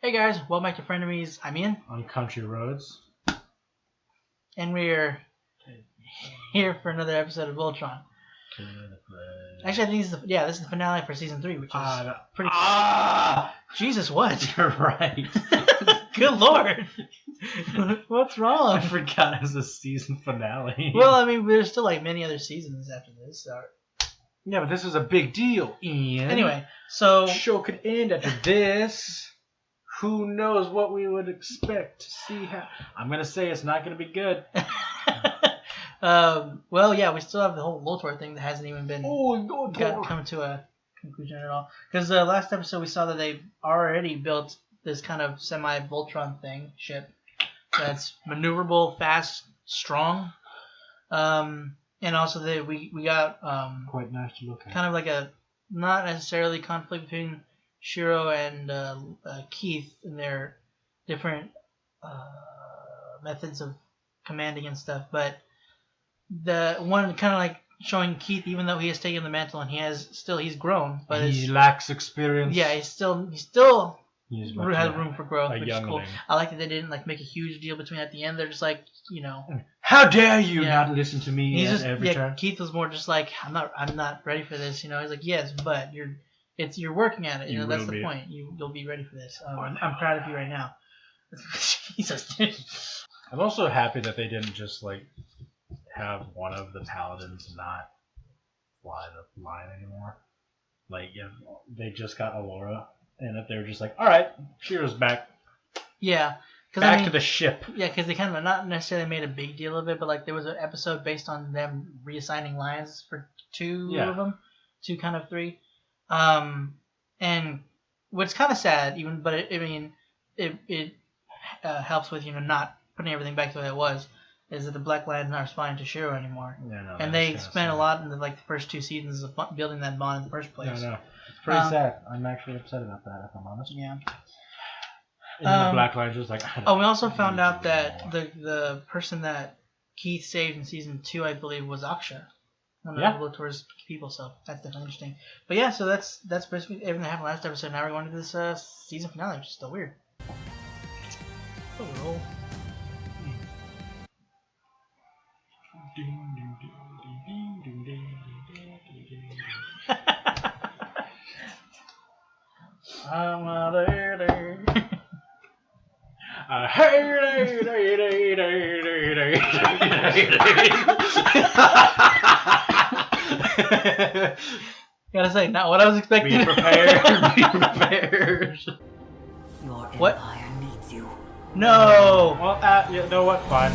Hey guys, welcome back to Frenemies. I'm Ian. On country roads. And we're here for another episode of Voltron. Actually, I think this is the finale for season 3, which is pretty cool. Jesus, what? You're right. Good lord. What's wrong? I forgot it was a season finale. Well, I mean, there's still like many other seasons after this. So. Yeah, but this was a big deal, Ian. Anyway, so... The show could end after this. Who knows what we would expect to see how... I'm going to say it's not going to be good. Well, yeah, we still have the whole Voltron thing that hasn't even been come to a conclusion at all. Because last episode we saw that they've already built this kind of semi-Voltron ship that's maneuverable, fast, strong. And also that we got quite nice to look at. Kind of like a not necessarily conflict between Shiro and Keith in their different methods of commanding and stuff, but the one kind of like showing Keith, even though he has taken the mantle and he's grown, but he lacks experience. Yeah, he still has room for growth, which is cool. I like that they didn't like make a huge deal between at the end. They're just like, how dare you not listen to me every turn. Keith was more just like, I'm not ready for this. He's like, yes, but you're working at it. That's the point. You'll be ready for this. I'm proud of you right now. Jesus. I'm also happy that they didn't just like have one of the paladins not fly the line anymore. Like if they just got Alora, and if they were just like, all right, Shiro's back. Yeah. Back to the ship. Yeah, because they kind of not necessarily made a big deal of it, but like there was an episode based on them reassigning lines for two of them, 2 kind of 3. And what's kind of sad, even, but it helps with not putting everything back the way it was, is that the Black Lion's not responding to Shiro anymore. Yeah, no, and they spent a lot in the first 2 seasons of building that bond in the first place. No, it's pretty sad. I'm actually upset about that, if I'm honest. Yeah. And the Black Lion's just like. We also found out that the person that Keith saved in season 2, I believe, was Aksha. One of the Voltor's people, so that's definitely interesting. But yeah, so that's basically everything that happened last episode. Now we're going to this season finale, which is still weird. Oh. I'm a there. Gotta say, not what I was expecting. Be prepared. Be prepared. Your empire needs you. No. Well, you know what? Fine.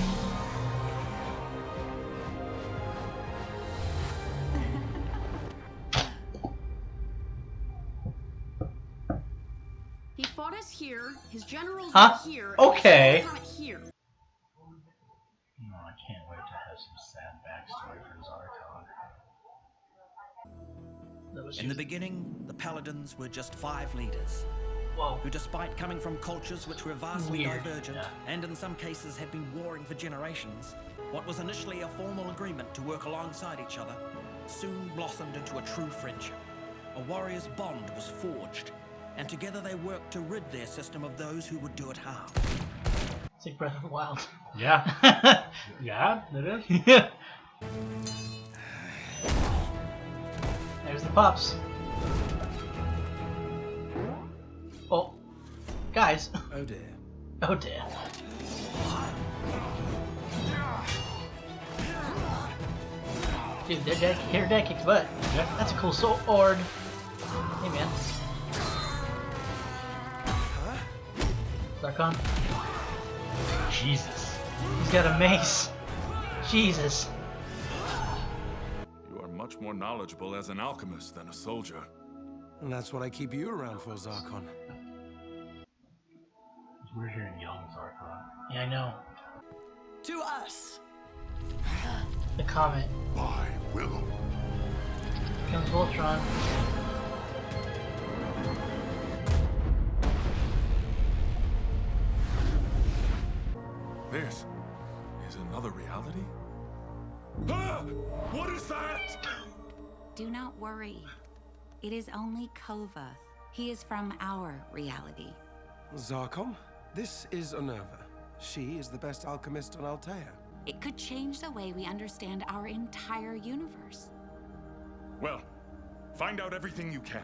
He fought us here. His generals were here. Okay. Here. I can't wait to have some sad backstory for Zarkon. In the beginning, the Paladins were just 5 leaders. Who, despite coming from cultures which were vastly divergent, and in some cases had been warring for generations, what was initially a formal agreement to work alongside each other soon blossomed into a true friendship. A warrior's bond was forged, and together they worked to rid their system of those who would do it harm. It's like Breath of the Wild. Yeah. Yeah, it is. Yeah. There's the pops. Oh, guys. Oh dear. Oh dear. Dude, their dad kicked butt. Yeah. That's a cool sword. Hey, man. Zarkon. Jesus. He's got a mace. Jesus. You are much more knowledgeable as an alchemist than a soldier. And that's what I keep you around for, Zarkon. We're hearing young Zarkon. Yeah, I know. To us! The comet. By will. Here comes Voltron. This is another reality? Ah! What is that? Do not worry. It is only Kova. He is from our reality. Zarkon, this is Onerva. She is the best alchemist on Altair. It could change the way we understand our entire universe. Well, find out everything you can.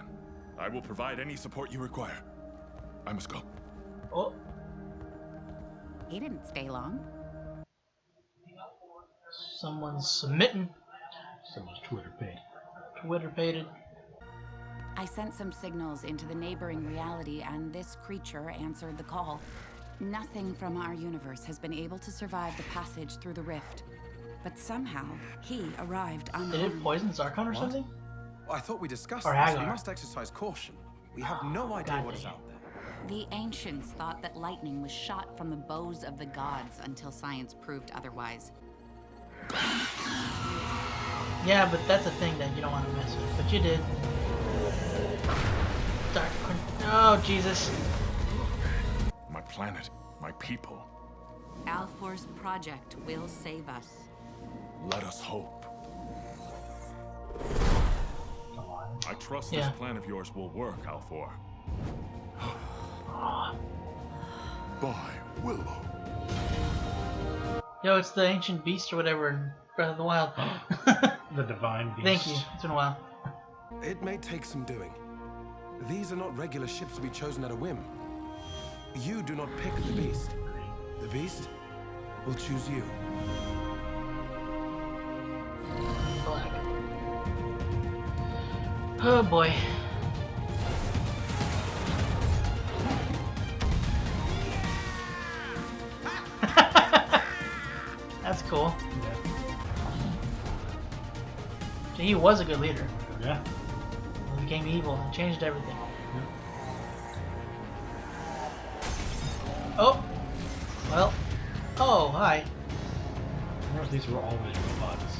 I will provide any support you require. I must go. Oh. He didn't stay long. Someone's submitting. Someone's Twitter paid. Twitter pated. I sent some signals into the neighboring reality, and this creature answered the call. Nothing from our universe has been able to survive the passage through the rift. But somehow, he arrived unharmed. Did it poison Zarkon or something? I thought we discussed Or this. Haggar. We must exercise caution. We have no idea what is out there. The ancients thought that lightning was shot from the bows of the gods until science proved otherwise. Yeah, but that's a thing that you don't want to mess with. But you did. Dark. Oh, Jesus. My planet, my people. Alfor's project will save us. Let us hope. I trust Yeah. this plan of yours will work, Alfor. By Willow. Yo, it's the ancient beast or whatever in Breath of the Wild. The divine beast. Thank you. It's been a while. It may take some doing. These are not regular ships to be chosen at a whim. You do not pick the beast. The beast will choose you. Black. Oh boy. That's cool. Yeah. He was a good leader. Yeah. He became evil and changed everything. Oh! Well. Oh, hi. I wonder if these were always robots.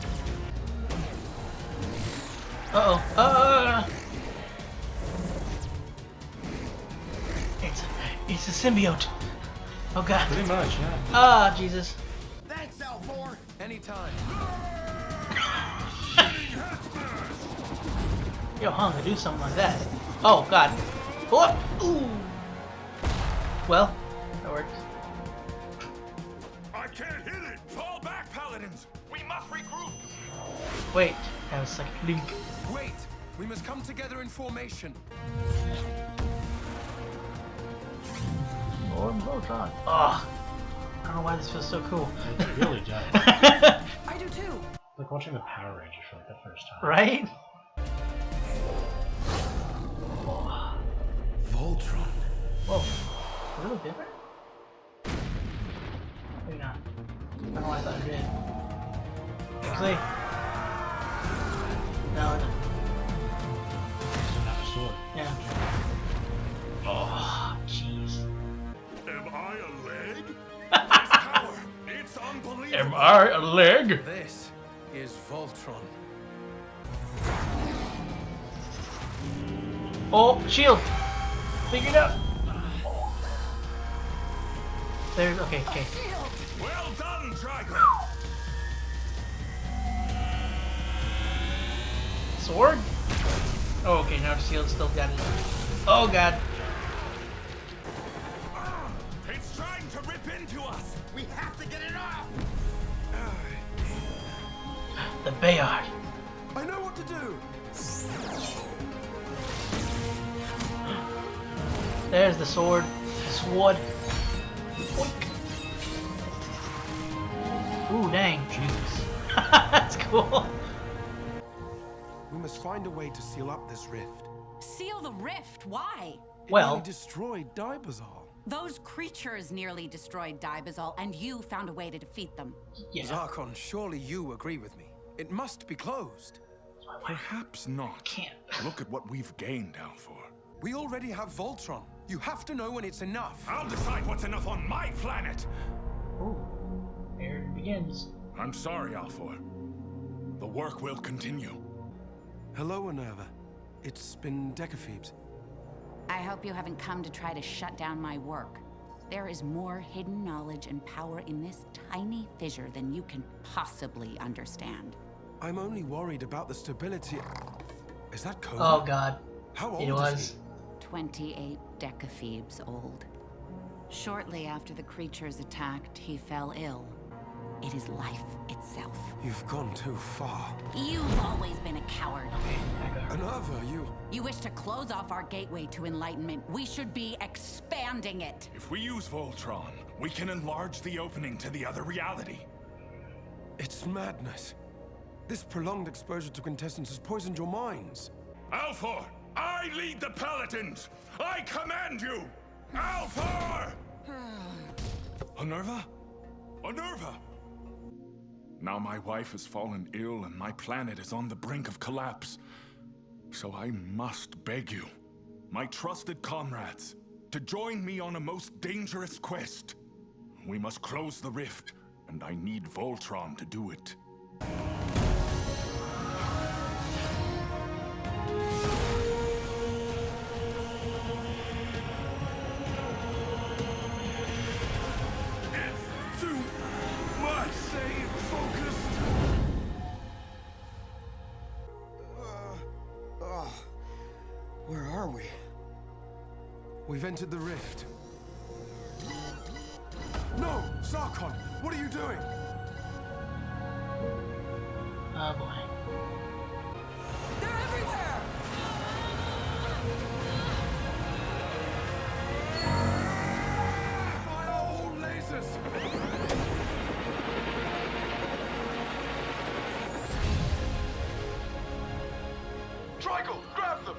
Uh-oh. It's a symbiote. Oh god. Pretty much, yeah. Ah, Jesus. Thanks, Alfor. Anytime. Yo, Hung, do something like that. Oh god. Oh! Ooh. Well, that worked. I can't hit it! Fall back, Paladins! We must regroup! Wait, that was like a link. Wait, we must come together in formation. Lord Voltron. Oh, I don't know why this feels so cool. It really does. I do too. Like watching the Power Rangers for like the first time. Right? Voltron. Whoa. Does it look different? Maybe not. I don't know why I thought it did. See? No, it doesn't. So not a sword. Yeah. Oh, jeez. Am I a leg? This power, it's unbelievable! Am I a leg? This is Voltron. Oh, shield! Figured out! There's, okay. Well done, Dragon! Sword? Oh, okay, now the shield's still got it. Oh, God. It's trying to rip into us! We have to get it off! The Bayard. I know what to do. There's the sword. The sword. Oink. Ooh, dang. Jesus. That's cool. We must find a way to seal up this rift. Seal the rift? Why? It Well- nearly destroyed Dibazal. Those creatures nearly destroyed Dibazal, and you found a way to defeat them. Yeah. Zarkon, surely you agree with me. It must be closed. Perhaps not. Can't. Look at what we've gained, Alfor. We already have Voltron. You have to know when it's enough. I'll decide what's enough on my planet! Ooh. There it begins. I'm sorry, Alfor. The work will continue. Hello, Onerva. It's been decaphoebs. I hope you haven't come to try to shut down my work. There is more hidden knowledge and power in this tiny fissure than you can possibly understand. I'm only worried about the stability. Is that Cody? Oh, God. How It old was. is he? 28 decaphoebs old. Shortly after the creatures attacked, he fell ill. It is life itself. You've gone too far. You've always been a coward. Another, you... You wish to close off our gateway to enlightenment. We should be expanding it. If we use Voltron, we can enlarge the opening to the other reality. It's madness. This prolonged exposure to quintessence has poisoned your minds. Alfor, I lead the Paladins! I command you! Alfor! Unnerva? Unnerva! Now my wife has fallen ill and my planet is on the brink of collapse. So I must beg you, my trusted comrades, to join me on a most dangerous quest. We must close the rift, and I need Voltron to do it. It's too much! Stay focused! Where are we? We've entered the rift. No! Zarkon! What are you doing? Oh boy. They're everywhere! Fire all lasers! Trigal, grab them!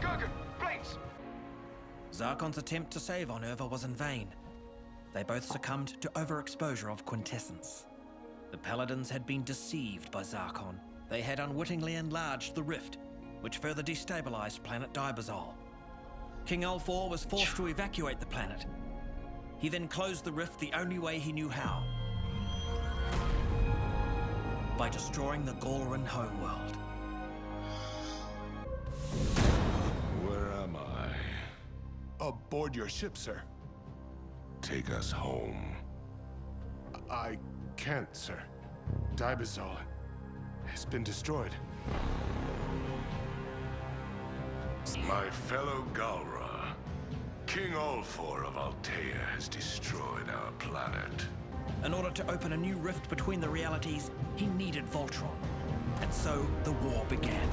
Gurgen, plates! Zarkon's attempt to save Unnerva was in vain. They both succumbed to overexposure of quintessence. The Paladins had been deceived by Zarkon. They had unwittingly enlarged the rift, which further destabilized planet Dibazol. King Alfor was forced to evacuate the planet. He then closed the rift the only way he knew how: by destroying the Galran homeworld. Where am I? Aboard your ship, sir. Take us home. I can't, sir. Dibazol has been destroyed. My fellow Galra, King Alfor of Altea has destroyed our planet. In order to open a new rift between the realities, he needed Voltron. And so the war began.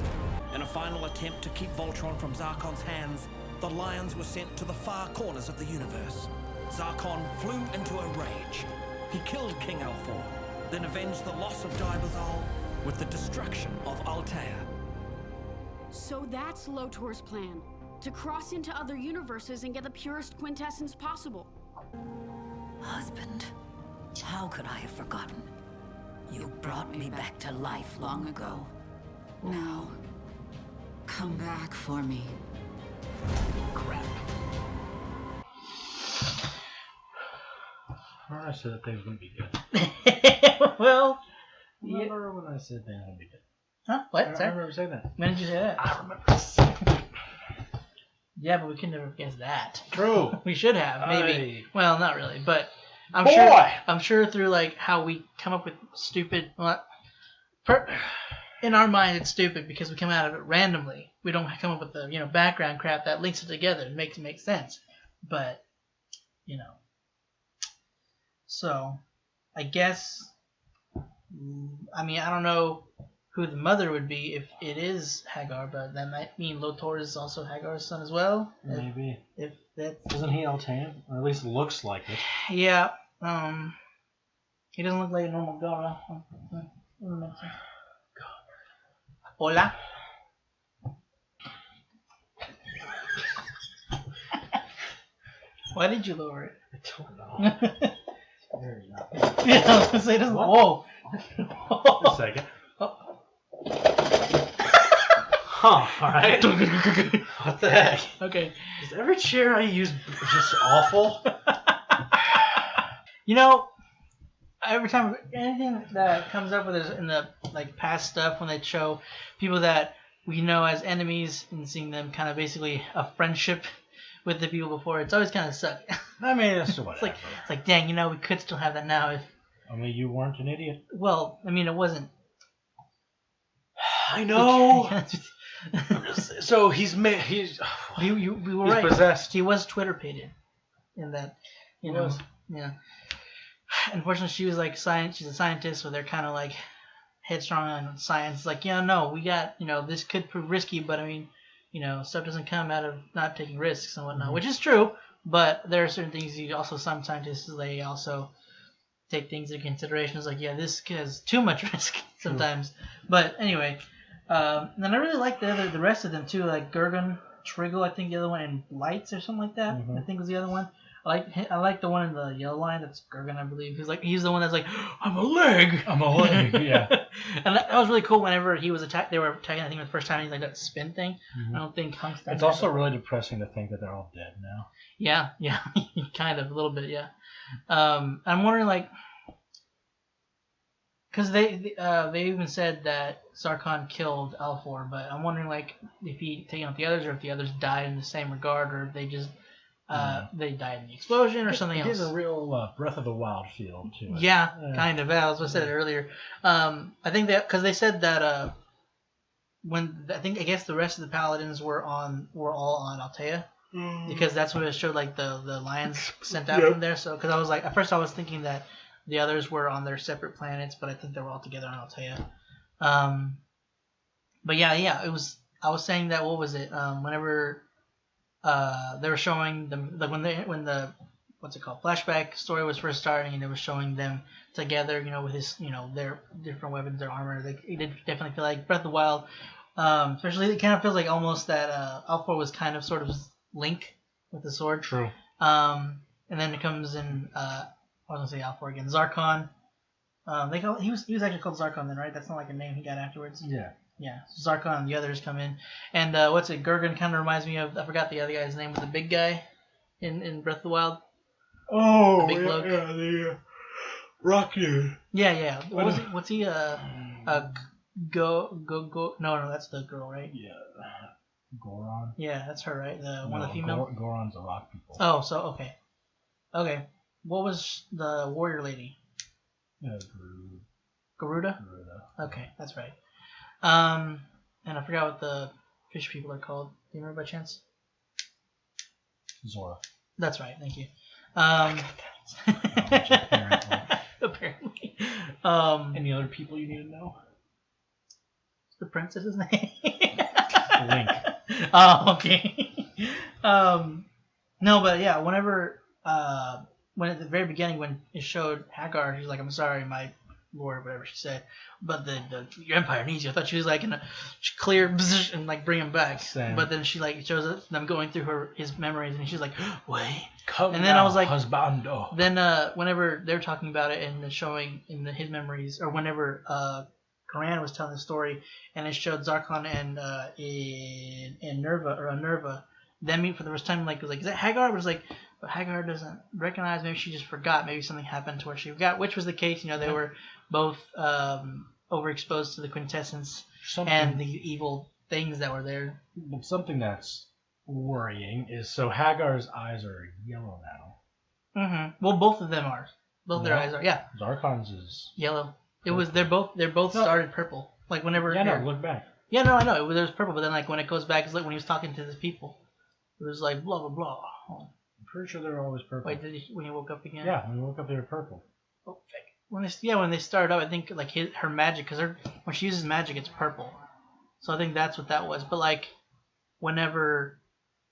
In a final attempt to keep Voltron from Zarkon's hands, the Lions were sent to the far corners of the universe. Zarkon flew into a rage. He killed King Alfor, then avenged the loss of Dibazol with the destruction of Altea. So that's Lotor's plan. To cross into other universes and get the purest quintessence possible. Husband, how could I have forgotten? You brought me back to life long ago. Now, come back for me. Crap. Remember I said that things wouldn't be good. Well, Remember when I said things wouldn't be good? huh? What? I Sorry? remember saying that. When did you say that? I remember. Yeah, but we could never guess that. True. We should have, maybe. Well, not really, but I'm Boy! sure. I'm sure through like how we come up with stupid. In our mind, it's stupid because we come out of it randomly. We don't come up with the background crap that links it together and makes it make sense. But so I guess. I mean, I don't know who the mother would be if it is Haggar, but that might mean Lotor is also Haggar's son as well. Maybe. If that. Isn't he Altean? Or at least looks like it. Yeah. He doesn't look like a normal Gara. Hola. Why did you lower it? I don't know. Very not. Yeah, I was gonna say, doesn't. Whoa. Just a second. Huh, alright. What the heck? Okay. Is every chair I use just awful? Every time anything that comes up with us in the past stuff when they show people that we know as enemies and seeing them kind of basically a friendship with the people before, it's always kind of suck. I mean, it's whatever. It's like dang, we could still have that now if. I mean, you weren't an idiot. Well, I mean, it wasn't. I know. So you were right. Possessed. He was Twitter pated in that, you know. Yeah. Unfortunately, she was like science. She's a scientist, so they're kind of like headstrong on science. It's like, yeah, no, we got, this could prove risky, but I mean, stuff doesn't come out of not taking risks and whatnot, which is true. But there are certain things some scientists, they also take things into consideration. It's like, yeah, this has too much risk sometimes. True. But anyway, and then I really like the rest of them too, like Gurgen, Triggle, I think the other one, and Lights or something like that. I think was the other one. I like the one in the yellow line. That's Gurgen, I believe. He's the one that's like, I'm a leg. Yeah. And that was really cool. Whenever he was attacked, they were attacking. I think the first time he's like that spin thing. I don't think Hunk's. It's also really depressing to think that they're all dead now. Yeah, kind of a little bit, yeah. I'm wondering like, because they even said that Zarkon killed Alfor, but I'm wondering like if he taken out the others, or if the others died in the same regard, or if they just. They died in the explosion or something else. It is a real Breath of the Wild feel to it. Yeah, kind of. That was what I said earlier. I think that because they said that I guess the rest of the paladins were all on Altea, because that's what it showed, like the lions sent out from there. So because I was like, at first I was thinking that the others were on their separate planets, but I think they were all together on Altea. But yeah, it was. I was saying that, what was it? Whenever. They were showing them like when the what's it called, flashback story was first starting, and they were showing them together, with his their different weapons, their armor. It did definitely feel like Breath of the Wild, especially it kind of feels like almost that Alfor was kind of sort of Link with the sword. True. And then it comes in I was gonna say Alfor again, Zarkon. He was actually called Zarkon then, right? That's not like a name he got afterwards. Yeah, Zarkon and the others come in. And Gurgen kind of reminds me of, I forgot the other guy's name, was the big guy in Breath of the Wild. Oh, the big bloke. The rock dude. Yeah. What's he, go, no, that's the girl, right? Yeah, Goron. Yeah, that's her, right? One of the female? Goron's the rock people. Oh, so, okay. What was the warrior lady? Garuda? Okay, that's right. And I forgot what the fish people are called. Do you remember by chance? Zora. That's right. Thank you. Apparently. Any other people you need to know? What's the princess's name? Link. Oh, okay. No, but yeah, when at the very beginning when it showed Haggar, she's like, I'm sorry, my lord, whatever she said, but your empire needs you. I thought she was like gonna clear and like bring him back. Same. But then she like shows them going through his memories, and she's like, wait. Come and then now, I was like, husbando. Then whenever they're talking about it and showing in his memories, or whenever Karan was telling the story, and it showed Zarkon and Nerva, them meet for the first time. Like, it was like, is that Haggar? It was like, but Haggar doesn't recognize. Maybe she just forgot. Maybe something happened to where she forgot, which was the case. They were both overexposed to the quintessence and the evil things that were there. But something that's worrying is, so Haggar's eyes are yellow now. Mm-hmm. Well, both of them are. Both their eyes are. Yeah. Zarkon's is yellow. It was. They're both started purple. Like whenever. Yeah, no. Look back. Yeah, no, I know. It was purple, but then like when it goes back, it's like when he was talking to his people. It was like blah blah blah. I'm pretty sure they were always purple. Wait, when he woke up again? Yeah, when he woke up, they were purple. Oh, fake. When they started up, I think like her magic, because when she uses magic, it's purple. So I think that's what that was. But like, whenever,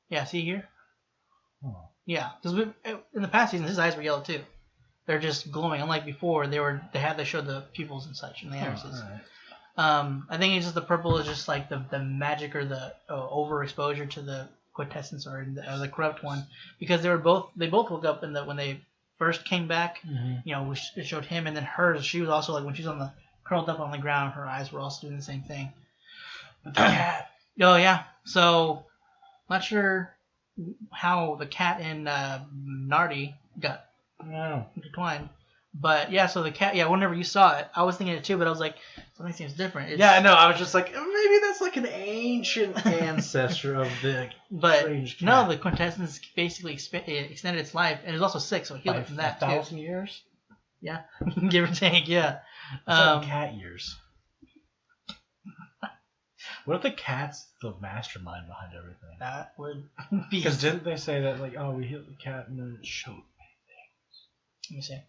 yeah, see here. Oh. Yeah, because in the past season, his eyes were yellow too. They're just glowing. Unlike before, they showed the pupils and such and the irises. Right. I think it's just the purple is just like the magic or the overexposure to the quintessence or the corrupt one, because they both woke up when they first came back. Mm-hmm. It showed him, and then hers. She was also like when she's curled up on the ground, her eyes were also doing the same thing. But the cat. Oh yeah. So not sure how the cat and Nardi got intertwined. But yeah, so the cat, whenever you saw it, I was thinking it too, but I was like, something seems different. Yeah, I know. I was just like, maybe that's like an ancient ancestor of the strange cat. No, the quintessence basically extended its life, and it was also sick, so it healed it from that 1,000 years? Yeah, give or take, yeah. Cat years. What if the cat's the mastermind behind everything? That would be. Because didn't they say that, like, oh, we healed the cat and then it showed many things? Let me see.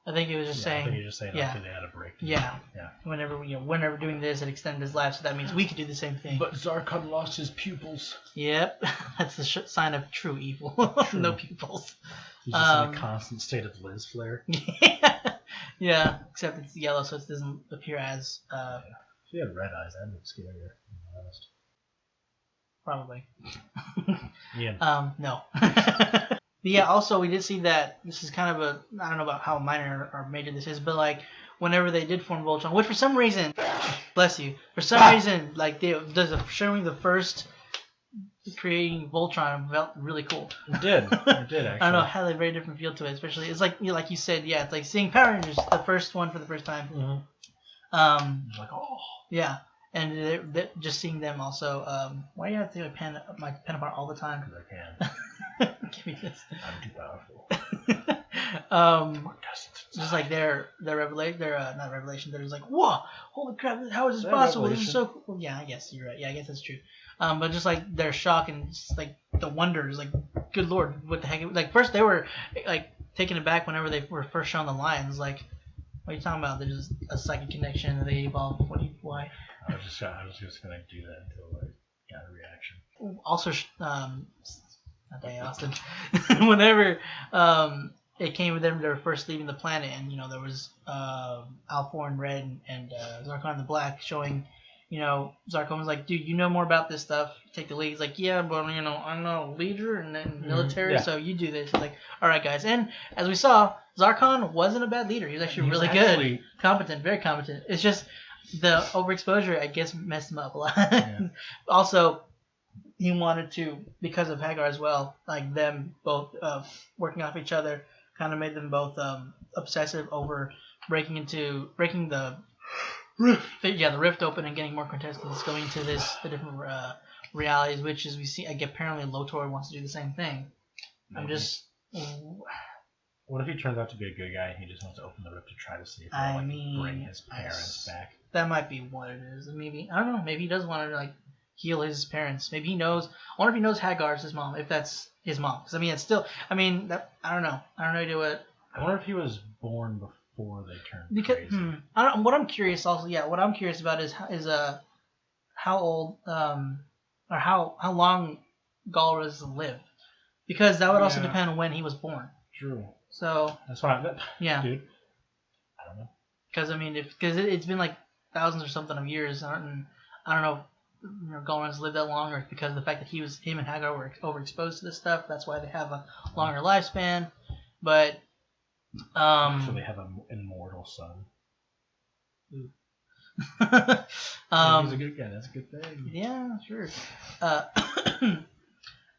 I think he was just saying. I think he was just saying, yeah. Okay, they had a break. Yeah. Whenever doing this, it extended his life, so that means we could do the same thing. But Zarkon lost his pupils. Yep, that's the sign of true evil. True. No pupils. He's just in a constant state of Liz flare. Yeah, except it's yellow, so it doesn't appear as. If he had red eyes, that would scare you. Probably. Yeah. No. But yeah, also we did see that this is kind of a, I don't know about how minor or major this is, but like whenever they did form Voltron, which for some reason, bless you, for some reason, like showing the first creating Voltron felt really cool. It did actually. I don't know, it had a very different feel to it, especially it's like you said, yeah, it's like seeing Power Rangers the first one for the first time. Mm-hmm. Like, oh yeah. And they're just seeing them also. Why do you have to take my pen apart all the time? Because I can. Give me this. I'm too powerful. Just like their revelation, not revelation. They're just like, whoa, holy crap! How is this possible? Revelation. This is so cool. Well, yeah, I guess you're right. Yeah, I guess that's true. But just like their shock and just like the wonders, like, good lord, what the heck? Like first they were like taken aback whenever they were first shown the lions. Like, what are you talking about? There's a psychic connection and they evolved. Why? I was just gonna do that until I got a reaction. Also, not Day Austin. Whenever it came with them, they were first leaving the planet, and there was Alfor in red and Zarkon in the black, showing, Zarkon was like, dude, you know more about this stuff. Take the lead. He's like, yeah, but I'm not a leader and then military, so you do this. He's like, all right, guys. And as we saw, Zarkon wasn't a bad leader. He was actually really good, competent, very competent. It's just the overexposure, I guess, messed him up a lot. Yeah. Also, he wanted to, because of Haggar as well, like them both working off each other, kind of made them both obsessive over breaking the rift. Yeah, the rift open and getting more contestants going into the different realities, which is we see. Apparently, Lotor wants to do the same thing. Maybe. I'm just. What if he turns out to be a good guy and he just wants to open the rift to try to see if he'll bring his parents back? That might be what it is. Maybe, I don't know. Maybe he does want to heal his parents. Maybe he knows. I wonder if he knows Haggar's his mom. If that's his mom, because it's still. I don't know. I don't know idea what. I wonder if he was born before they turned crazy. What I'm curious also. Yeah, what I'm curious about is how old or how long Galra's lived, because that would also depend on when he was born. True. So that's why. Yeah. Dude. I don't know. Because it's been like thousands or something of years, and I don't know if Galra's lived that long, or because of the fact that him and Haggar were overexposed to this stuff. That's why they have a longer lifespan. But so they have an immortal son. He's a good guy. That's a good thing. Yeah, sure.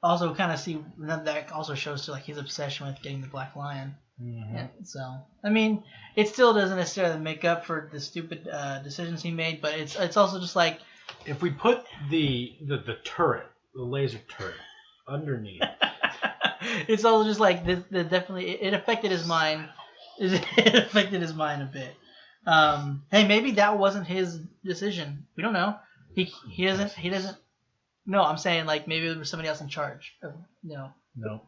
Also, kind of see that also shows to his obsession with getting the Black Lion. Mm-hmm. Yeah, so it still doesn't necessarily make up for the stupid decisions he made, but it's also just like, if we put the turret, the laser turret, underneath, it's also just like definitely it affected his mind. It affected his mind a bit. Hey, maybe that wasn't his decision. We don't know. He doesn't. No, I'm saying maybe there was somebody else in charge. No. No.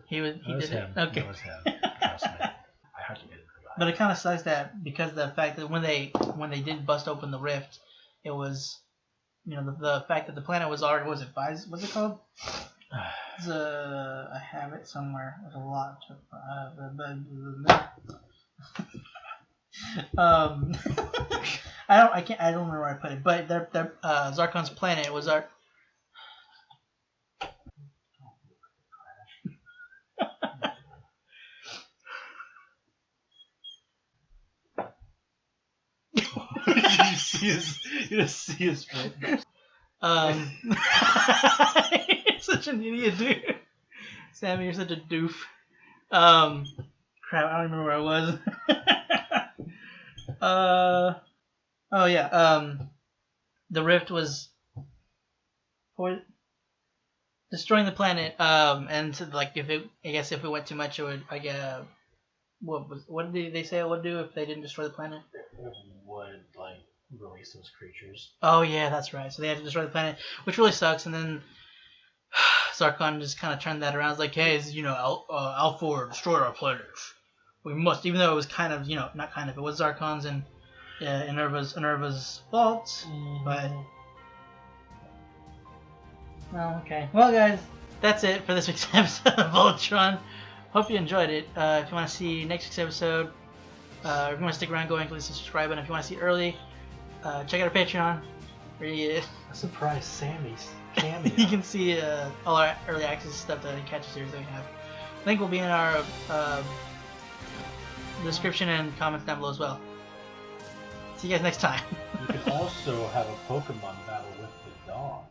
He did it. Okay. It was him. Trust me. I had to get it. But it kind of sucks that because of the fact that when they did bust open the rift, it was, the fact that the planet was already, what's it called? I have it somewhere with a lot. I don't remember where I put it, but their Zarkon's planet was our. You just see his face. You're such an idiot, dude. Sammy, you're such a doof. Crap, I don't remember where I was. The rift was for destroying the planet. And if it went too much, it would. What did they say it would do if they didn't destroy the planet? It would release those creatures. Oh yeah, that's right. So they had to destroy the planet, which really sucks. And then Zarkon just kind of turned that around. It's like, hey, Alfor destroyed our planet. We must, even though it was kind of, not kind of, it was Zarkon's and Enerva's fault. But well, okay. Well, guys, that's it for this week's episode of Voltron. Hope you enjoyed it. If you want to see next week's episode, if you want to stick around going, please subscribe. And if you want to see it early, check out our Patreon. Where I'm surprised Sammy's cameo. you can see all our early access stuff that catch series that we have. Link will be in our description and comments down below as well. See you guys next time. You can also have a Pokemon battle with the dog.